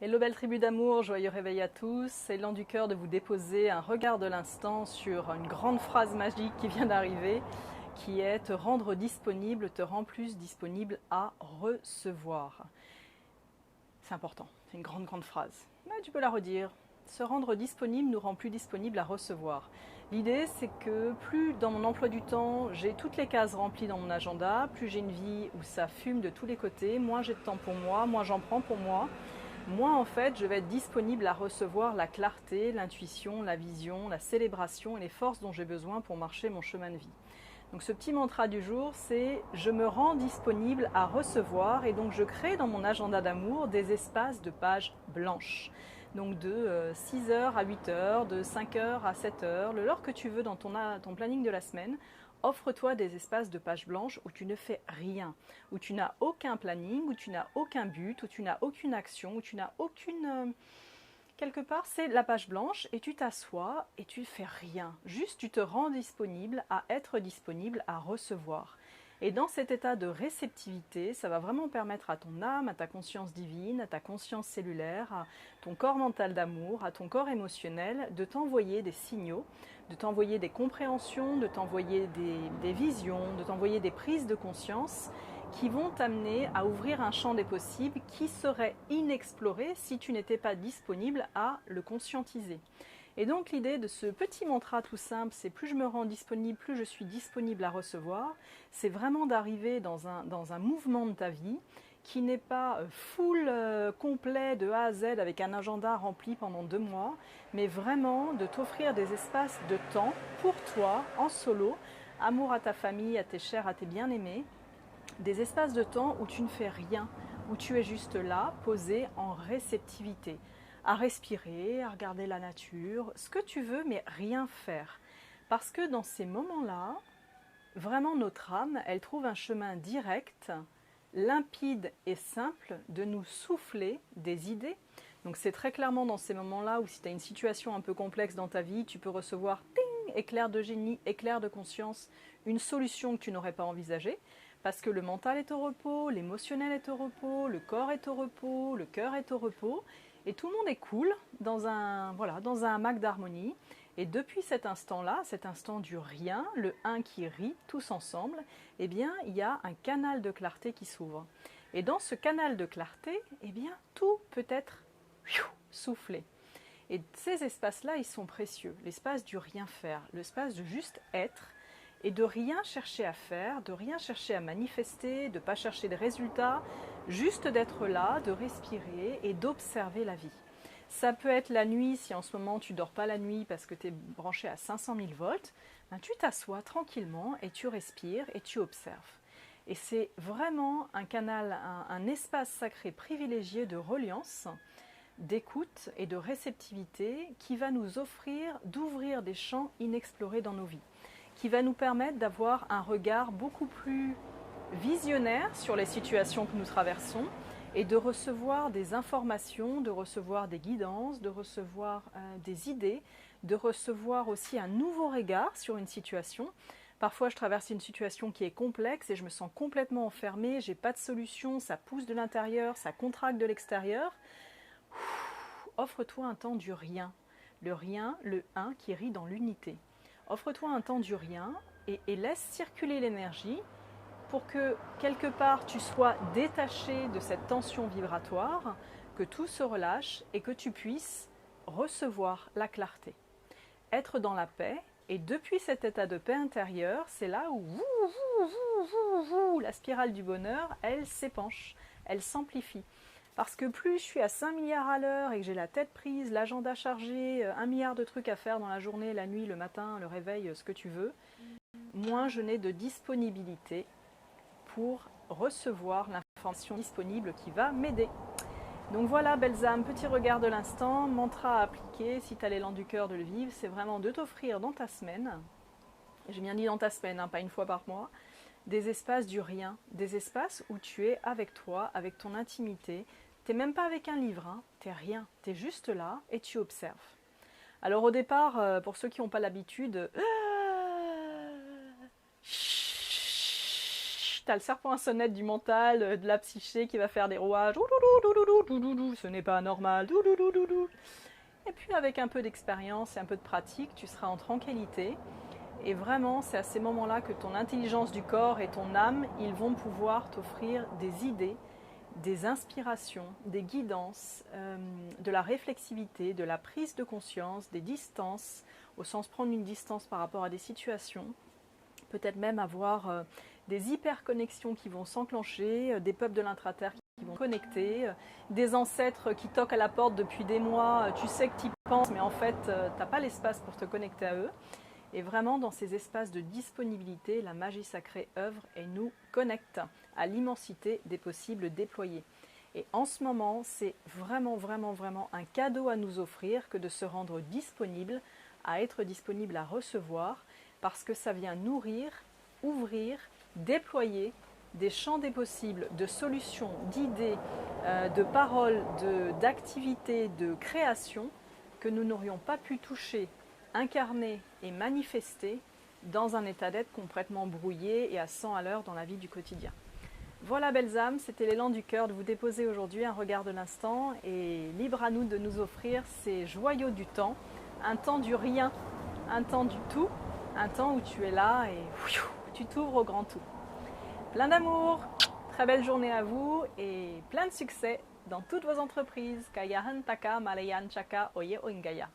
Hello belle tribu d'amour, joyeux réveil à tous. C'est l'élan du cœur de vous déposer un regard de l'instant sur une grande phrase magique qui vient d'arriver, qui est te rendre disponible, te rend plus disponible à recevoir. C'est important, c'est une grande phrase. Mais tu peux la redire. Se rendre disponible nous rend plus disponible à recevoir. L'idée, c'est que plus dans mon emploi du temps, j'ai toutes les cases remplies dans mon agenda, plus j'ai une vie où ça fume de tous les côtés, moins j'ai de temps pour moi, moins j'en prends pour moi, moins en fait je vais être disponible à recevoir la clarté, l'intuition, la vision, la célébration et les forces dont j'ai besoin pour marcher mon chemin de vie. Donc ce petit mantra du jour, c'est « je me rends disponible à recevoir » et donc je crée dans mon agenda d'amour des espaces de pages blanches. Donc de 6h à 8h, de 5h à 7h, l'heure que tu veux dans ton planning de la semaine, offre-toi des espaces de pages blanches où tu ne fais rien, où tu n'as aucun planning, où tu n'as aucun but, où tu n'as aucune action, où tu n'as aucune... Quelque part, c'est la page blanche et tu t'assois et tu fais rien. Juste, tu te rends disponible à être disponible à recevoir. Et dans cet état de réceptivité, ça va vraiment permettre à ton âme, à ta conscience divine, à ta conscience cellulaire, à ton corps mental d'amour, à ton corps émotionnel, de t'envoyer des signaux, de t'envoyer des compréhensions, de t'envoyer des visions, de t'envoyer des prises de conscience qui vont t'amener à ouvrir un champ des possibles qui serait inexploré si tu n'étais pas disponible à le conscientiser. Et donc l'idée de ce petit mantra tout simple, c'est plus je me rends disponible, plus je suis disponible à recevoir, c'est vraiment d'arriver dans un mouvement de ta vie qui n'est pas full complet de A à Z avec un agenda rempli pendant 2 mois, mais vraiment de t'offrir des espaces de temps pour toi, en solo, amour à ta famille, à tes chers, à tes bien-aimés, des espaces de temps où tu ne fais rien, où tu es juste là, posé en réceptivité, à respirer, à regarder la nature, ce que tu veux, mais rien faire. Parce que dans ces moments-là, vraiment notre âme, elle trouve un chemin direct, limpide et simple de nous souffler des idées. Donc c'est très clairement dans ces moments-là où si tu as une situation un peu complexe dans ta vie, tu peux recevoir ting, éclair de génie, éclair de conscience, une solution que tu n'aurais pas envisagée. Parce que le mental est au repos, l'émotionnel est au repos, le corps est au repos, le cœur est au repos, et tout le monde est cool dans un hamac d'harmonie. Et depuis cet instant-là, cet instant du rien, le un qui rit, tous ensemble, eh bien, il y a un canal de clarté qui s'ouvre. Et dans ce canal de clarté, eh bien, tout peut être soufflé. Et ces espaces-là, ils sont précieux. L'espace du rien faire, l'espace de juste être, et de rien chercher à faire, de rien chercher à manifester, de ne pas chercher de résultats, juste d'être là, de respirer et d'observer la vie. Ça peut être la nuit, si en ce moment tu ne dors pas la nuit parce que tu es branché à 500 000 volts, ben tu t'assois tranquillement et tu respires et tu observes. Et c'est vraiment un canal, un espace sacré privilégié de reliance, d'écoute et de réceptivité qui va nous offrir d'ouvrir des champs inexplorés dans nos vies, qui va nous permettre d'avoir un regard beaucoup plus visionnaire sur les situations que nous traversons et de recevoir des informations, de recevoir des guidances, de recevoir des idées, de recevoir aussi un nouveau regard sur une situation. Parfois, je traverse une situation qui est complexe et je me sens complètement enfermée, j'ai pas de solution, ça pousse de l'intérieur, ça contracte de l'extérieur. Offre-toi un temps du rien, le un qui rit dans l'unité. Offre-toi un temps du rien et laisse circuler l'énergie pour que quelque part tu sois détaché de cette tension vibratoire, que tout se relâche et que tu puisses recevoir la clarté. Être dans la paix, et depuis cet état de paix intérieure, c'est là où la spirale du bonheur, elle s'épanche, elle s'amplifie. Parce que plus je suis à 5 milliards à l'heure et que j'ai la tête prise, l'agenda chargé, 1 milliard de trucs à faire dans la journée, la nuit, le matin, le réveil, ce que tu veux, moins je n'ai de disponibilité pour recevoir l'information disponible qui va m'aider. Donc voilà, belles âmes, petit regard de l'instant, mantra à appliquer, si tu as l'élan du cœur de le vivre, c'est vraiment de t'offrir dans ta semaine, j'ai bien dit dans ta semaine, hein, pas une fois par mois, des espaces du rien, des espaces où tu es avec toi, avec ton intimité. Tu n'es même pas avec un livre, hein, tu n'es rien, tu es juste là et tu observes. Alors au départ, pour ceux qui n'ont pas l'habitude, tu as le serpent à sonnette du mental, de la psyché qui va faire des rouages. Ce n'est pas normal. Et puis avec un peu d'expérience et un peu de pratique, tu seras en tranquillité. Et vraiment, c'est à ces moments-là que ton intelligence du corps et ton âme, ils vont pouvoir t'offrir des idées, des inspirations, des guidances, de la réflexivité, de la prise de conscience, des distances, au sens prendre une distance par rapport à des situations, peut-être même avoir des hyperconnexions qui vont s'enclencher, des peuples de l'intraterre qui vont connecter, des ancêtres qui toquent à la porte depuis des mois, tu sais que tu y penses, mais en fait, tu n'as pas l'espace pour te connecter à eux. Et vraiment, dans ces espaces de disponibilité, la magie sacrée œuvre et nous connecte à l'immensité des possibles déployés. Et en ce moment, c'est vraiment, vraiment, vraiment un cadeau à nous offrir que de se rendre disponible, à être disponible à recevoir, parce que ça vient nourrir, ouvrir, déployer des champs des possibles, de solutions, d'idées, de paroles, d'activités, de créations que nous n'aurions pas pu toucher, incarner et manifester dans un état d'être complètement brouillé et à 100 à l'heure dans la vie du quotidien. Voilà belles âmes, c'était l'élan du cœur de vous déposer aujourd'hui un regard de l'instant et libre à nous de nous offrir ces joyaux du temps, un temps du rien, un temps du tout, un temps où tu es là et tu t'ouvres au grand tout. Plein d'amour, très belle journée à vous et plein de succès dans toutes vos entreprises. Kaya Hantaka Malayan Chaka Oye Oingaya.